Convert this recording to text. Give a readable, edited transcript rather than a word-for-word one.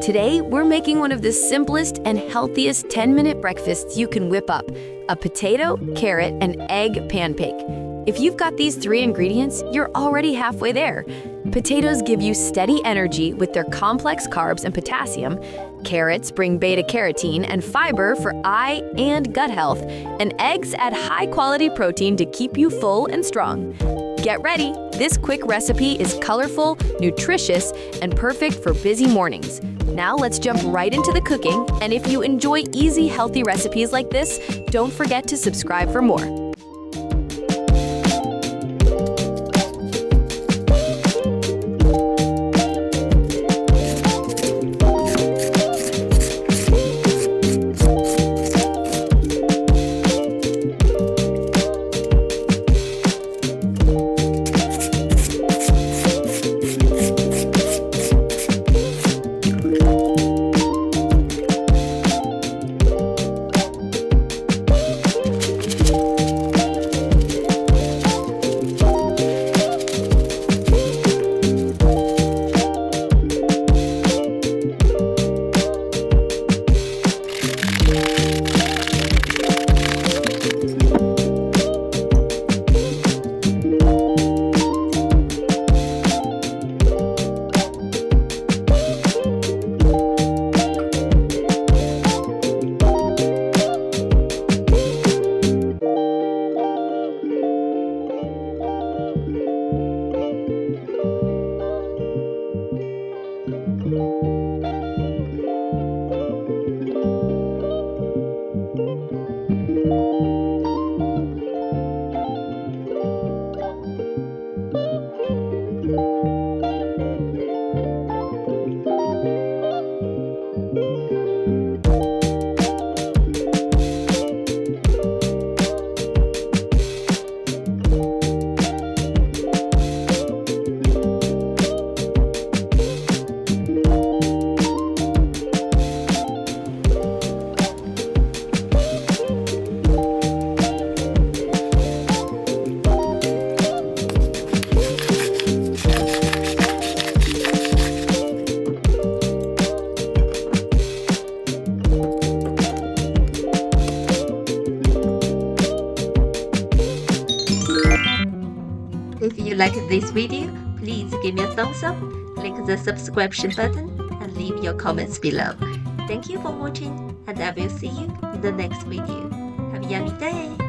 Today, we're making one of the simplest and healthiest 10-minute breakfasts you can whip up: a potato, carrot, and egg pancake. If you've got these 3 ingredients, you're already halfway there. Potatoes give you steady energy with their complex carbs and potassium. Carrots bring beta-carotene and fiber for eye and gut health. And eggs add high-quality protein to keep you full and strong. Get ready! This quick recipe is colorful, nutritious, and perfect for busy mornings. Now let's jump right into the cooking, and if you enjoy easy, healthy recipes like this, don't forget to subscribe for more. If you like this video, please give me a thumbs up, click the subscription button, and leave your comments below. Thank you for watching, and I will see you in the next video. Have a yummy day!